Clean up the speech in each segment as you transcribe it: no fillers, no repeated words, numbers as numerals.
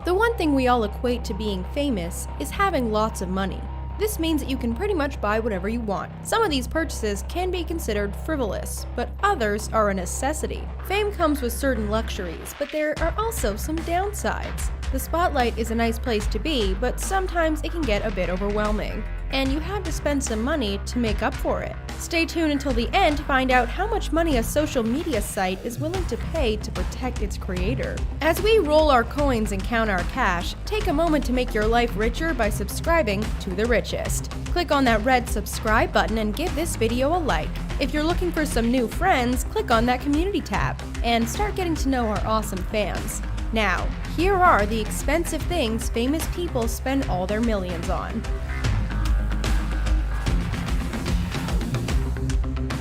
The one thing we all equate to being famous is having lots of money. This means that you can pretty much buy whatever you want. Some of these purchases can be considered frivolous, but others are a necessity. Fame comes with certain luxuries, but there are also some downsides. The spotlight is a nice place to be, but sometimes it can get a bit overwhelming, and you have to spend some money to make up for it. Stay tuned until the end to find out how much money a social media site is willing to pay to protect its creator. As we roll our coins and count our cash, take a moment to make your life richer by subscribing to The Richest. Click on that red subscribe button and give this video a like. If you're looking for some new friends, click on that community tab and start getting to know our awesome fans. Now, here are the expensive things famous people spend all their millions on.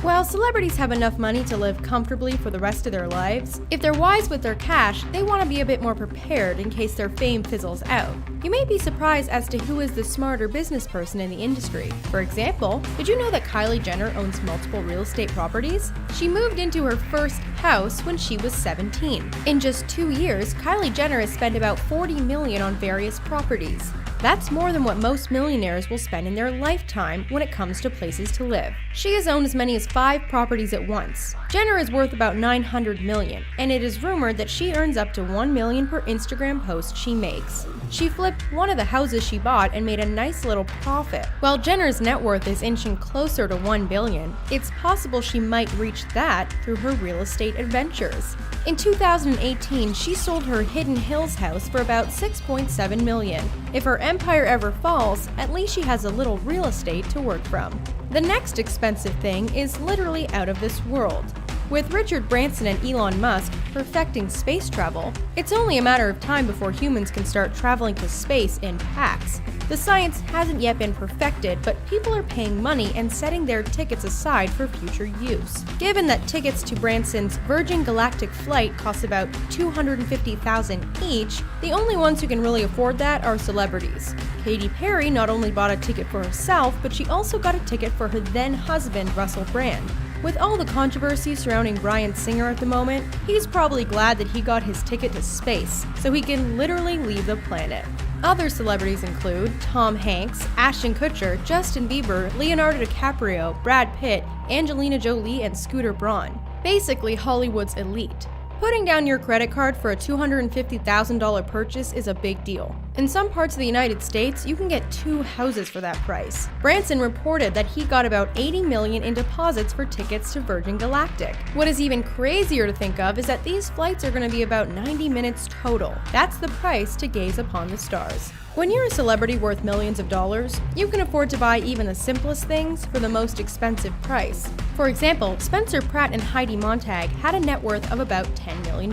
While celebrities have enough money to live comfortably for the rest of their lives, if they're wise with their cash, they want to be a bit more prepared in case their fame fizzles out. You may be surprised as to who is the smarter business person in the industry. For example, did you know that Kylie Jenner owns multiple real estate properties? She moved into her first house when she was 17. In just 2 years, Kylie Jenner has spent about $40 million on various properties. That's more than what most millionaires will spend in their lifetime when it comes to places to live. She has owned as many as 5 properties at once. Jenner is worth about $900 million, and it is rumored that she earns up to $1 million per Instagram post she makes. She flipped one of the houses she bought and made a nice little profit. While Jenner's net worth is inching closer to $1 billion, it's possible she might reach that through her real estate adventures. In 2018, she sold her Hidden Hills house for about $6.7 million. If her empire ever falls, at least she has a little real estate to work from. The next expensive thing is literally out of this world. With Richard Branson and Elon Musk perfecting space travel, it's only a matter of time before humans can start traveling to space in packs. The science hasn't yet been perfected, but people are paying money and setting their tickets aside for future use. Given that tickets to Branson's Virgin Galactic flight cost about $250,000 each, the only ones who can really afford that are celebrities. Katy Perry not only bought a ticket for herself, but she also got a ticket for her then-husband, Russell Brand. With all the controversy surrounding Bryan Singer at the moment, he's probably glad that he got his ticket to space, so he can literally leave the planet. Other celebrities include Tom Hanks, Ashton Kutcher, Justin Bieber, Leonardo DiCaprio, Brad Pitt, Angelina Jolie, and Scooter Braun. Basically Hollywood's elite. Putting down your credit card for a $250,000 purchase is a big deal. In some parts of the United States, you can get 2 houses for that price. Branson reported that he got about $80 million in deposits for tickets to Virgin Galactic. What is even crazier to think of is that these flights are going to be about 90 minutes total. That's the price to gaze upon the stars. When you're a celebrity worth millions of dollars, you can afford to buy even the simplest things for the most expensive price. For example, Spencer Pratt and Heidi Montag had a net worth of about $10 million.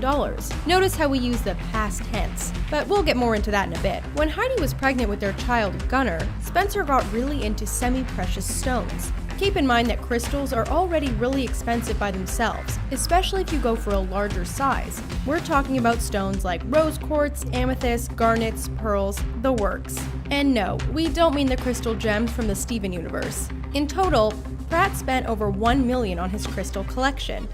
Notice how we use the past tense, but we'll get more into that in a bit. When Heidi was pregnant with their child Gunnar, Spencer got really into semi-precious stones. Keep in mind that crystals are already really expensive by themselves, especially if you go for a larger size. We're talking about stones like rose quartz, amethyst, garnets, pearls, the works. And no, we don't mean the crystal gems from the Steven universe. In total, Pratt spent over $1 million on his crystal collection.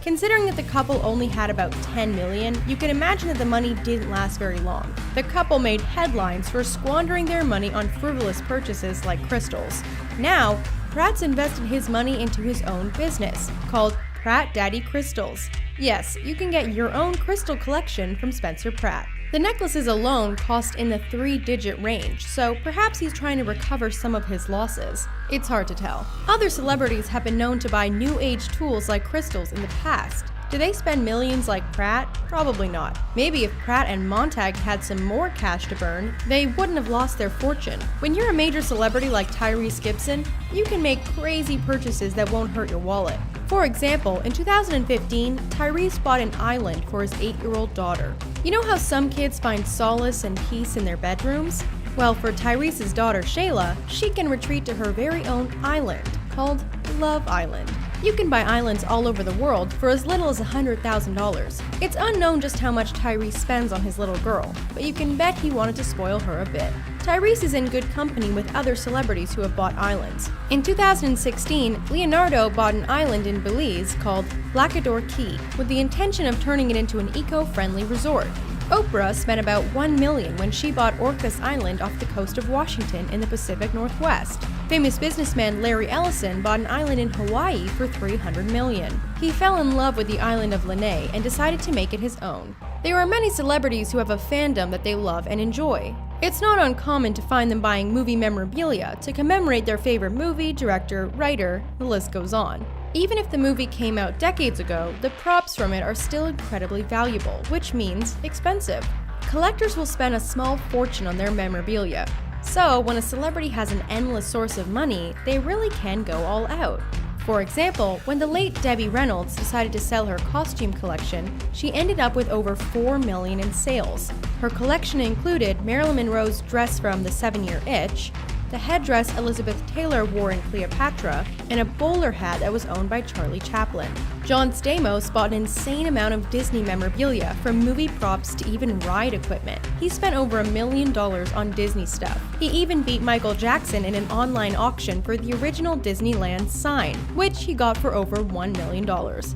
Considering that the couple only had about $10 million, you can imagine that the money didn't last very long. The couple made headlines for squandering their money on frivolous purchases like crystals. Now, Pratt's invested his money into his own business, called Pratt Daddy Crystals. Yes, you can get your own crystal collection from Spencer Pratt. The necklaces alone cost in the 3-digit range, so perhaps he's trying to recover some of his losses. It's hard to tell. Other celebrities have been known to buy new age tools like crystals in the past. Do they spend millions like Pratt? Probably not. Maybe if Pratt and Montag had some more cash to burn, they wouldn't have lost their fortune. When you're a major celebrity like Tyrese Gibson, you can make crazy purchases that won't hurt your wallet. For example, in 2015, Tyrese bought an island for his 8-year-old daughter. You know how some kids find solace and peace in their bedrooms? Well, for Tyrese's daughter Shayla, she can retreat to her very own island, called Love Island. You can buy islands all over the world for as little as $100,000. It's unknown just how much Tyrese spends on his little girl, but you can bet he wanted to spoil her a bit. Tyrese is in good company with other celebrities who have bought islands. In 2016, Leonardo bought an island in Belize called Blacador Key with the intention of turning it into an eco-friendly resort. Oprah spent about $1 million when she bought Orcas Island off the coast of Washington in the Pacific Northwest. Famous businessman Larry Ellison bought an island in Hawaii for $300 million. He fell in love with the island of Lanai and decided to make it his own. There are many celebrities who have a fandom that they love and enjoy. It's not uncommon to find them buying movie memorabilia to commemorate their favorite movie, director, writer, the list goes on. Even if the movie came out decades ago, the props from it are still incredibly valuable, which means expensive. Collectors will spend a small fortune on their memorabilia. So, when a celebrity has an endless source of money, they really can go all out. For example, when the late Debbie Reynolds decided to sell her costume collection, she ended up with over $4 million in sales. Her collection included Marilyn Monroe's dress from The 7-Year Itch, the headdress Elizabeth Taylor wore in Cleopatra, and a bowler hat that was owned by Charlie Chaplin. John Stamos bought an insane amount of Disney memorabilia, from movie props to even ride equipment. He spent over $1 million on Disney stuff. He even beat Michael Jackson in an online auction for the original Disneyland sign, which he got for over $1 million.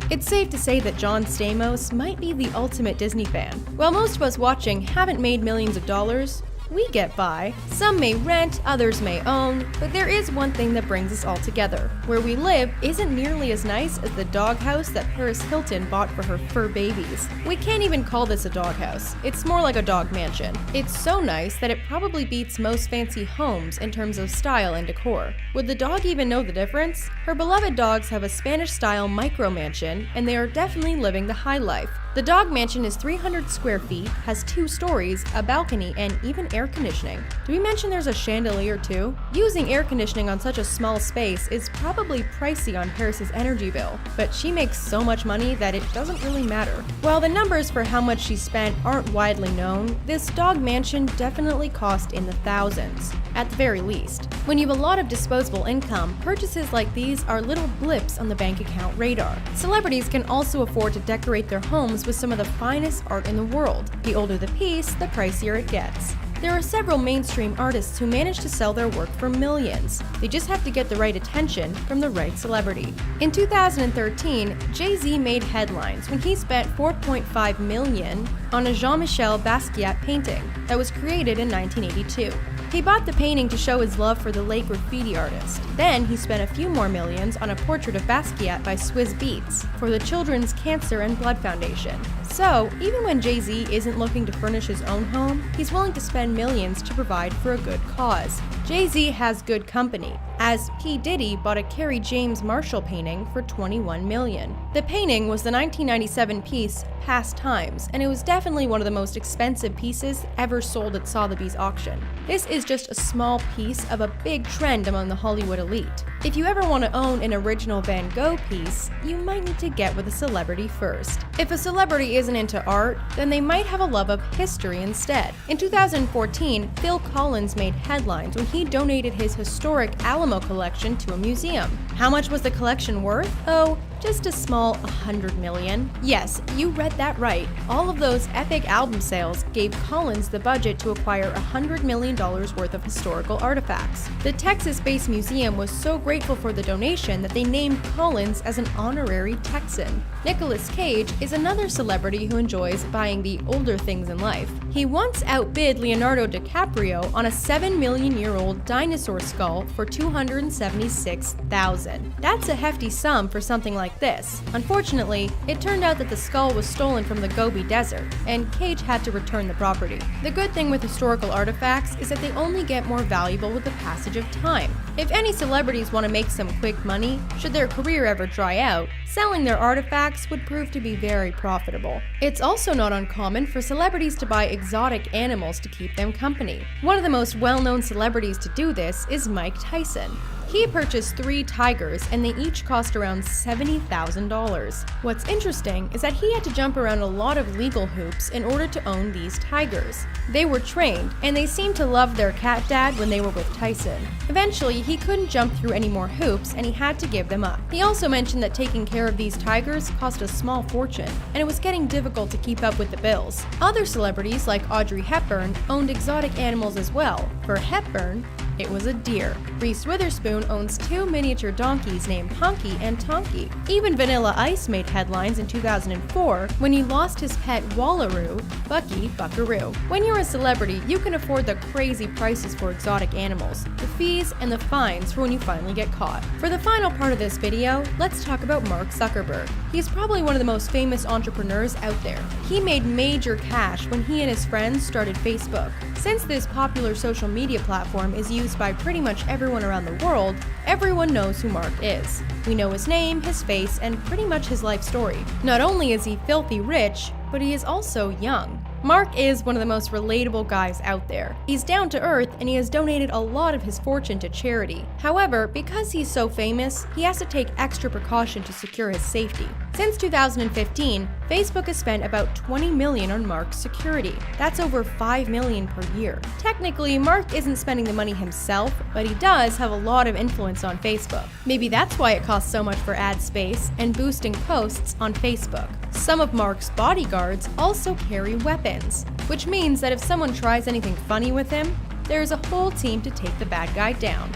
It's safe to say that John Stamos might be the ultimate Disney fan. While most of us watching haven't made millions of dollars, we get by. Some may rent, others may own, but there is one thing that brings us all together. Where we live isn't nearly as nice as the doghouse that Paris Hilton bought for her fur babies. We can't even call this a doghouse. It's more like a dog mansion. It's so nice that it probably beats most fancy homes in terms of style and decor. Would the dog even know the difference? Her beloved dogs have a Spanish-style micro mansion, and they are definitely living the high life. The dog mansion is 300 square feet, has 2 stories, a balcony, and even air conditioning. Did we mention there's a chandelier too? Using air conditioning on such a small space is probably pricey on Paris's energy bill, but she makes so much money that it doesn't really matter. While the numbers for how much she spent aren't widely known, this dog mansion definitely cost in the thousands, at the very least. When you have a lot of disposable income, purchases like these are little blips on the bank account radar. Celebrities can also afford to decorate their homes with some of the finest art in the world. The older the piece, the pricier it gets. There are several mainstream artists who manage to sell their work for millions. They just have to get the right attention from the right celebrity. In 2013, Jay-Z made headlines when he spent $4.5 million on a Jean-Michel Basquiat painting that was created in 1982. He bought the painting to show his love for the late graffiti artist. Then he spent a few more millions on a portrait of Basquiat by Swizz Beatz for the Children's Cancer and Blood Foundation. So, even when Jay-Z isn't looking to furnish his own home, he's willing to spend millions to provide for a good cause. Jay-Z has good company, as P. Diddy bought a Kerry James Marshall painting for $21 million. The painting was the 1997 piece Past Times, and it was definitely one of the most expensive pieces ever sold at Sotheby's auction. This is just a small piece of a big trend among the Hollywood elite. If you ever want to own an original Van Gogh piece, you might need to get with a celebrity first. If a celebrity isn't into art, then they might have a love of history instead. In 2014, Phil Collins made headlines when he donated his historic Alamo collection to a museum. How much was the collection worth? Oh, just a small $100 million. Yes, you read that right. All of those epic album sales gave Collins the budget to acquire $100 million worth of historical artifacts. The Texas-based museum was so grateful for the donation that they named Collins as an honorary Texan. Nicolas Cage is another celebrity who enjoys buying the older things in life. He once outbid Leonardo DiCaprio on a 7-million-year-old dinosaur skull for $276,000. That's a hefty sum for something like this. Unfortunately, it turned out that the skull was stolen from the Gobi Desert, and Cage had to return the property. The good thing with historical artifacts is that they only get more valuable with the passage of time. If any celebrities want to make some quick money, should their career ever dry out, selling their artifacts would prove to be very profitable. It's also not uncommon for celebrities to buy exotic animals to keep them company. One of the most well-known celebrities to do this is Mike Tyson. He purchased 3 tigers, and they each cost around $70,000. What's interesting is that he had to jump around a lot of legal hoops in order to own these tigers. They were trained, and they seemed to love their cat dad when they were with Tyson. Eventually, he couldn't jump through any more hoops, and he had to give them up. He also mentioned that taking care of these tigers cost a small fortune, and it was getting difficult to keep up with the bills. Other celebrities, like Audrey Hepburn, owned exotic animals as well. For Hepburn, It was a deer. Reese Witherspoon owns 2 miniature donkeys named Honky and Tonky. Even Vanilla Ice made headlines in 2004 when he lost his pet Wallaroo, Bucky Buckaroo. When you're a celebrity, you can afford the crazy prices for exotic animals, the fees, and the fines for when you finally get caught. For the final part of this video, let's talk about Mark Zuckerberg. He's probably one of the most famous entrepreneurs out there. He made major cash when he and his friends started Facebook. Since this popular social media platform is used by pretty much everyone around the world, everyone knows who Mark is. We know his name, his face, and pretty much his life story. Not only is he filthy rich, but he is also young. Mark is one of the most relatable guys out there. He's down to earth and he has donated a lot of his fortune to charity. However, because he's so famous, he has to take extra precaution to secure his safety. Since 2015, Facebook has spent about $20 million on Mark's security. That's over $5 million per year. Technically, Mark isn't spending the money himself, but he does have a lot of influence on Facebook. Maybe that's why it costs so much for ad space and boosting posts on Facebook. Some of Mark's bodyguards also carry weapons, which means that if someone tries anything funny with him, there's a whole team to take the bad guy down.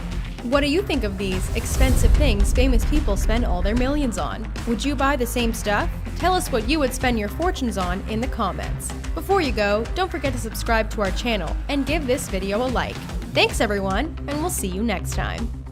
What do you think of these expensive things famous people spend all their millions on? Would you buy the same stuff? Tell us what you would spend your fortunes on in the comments. Before you go, don't forget to subscribe to our channel and give this video a like. Thanks everyone, and we'll see you next time.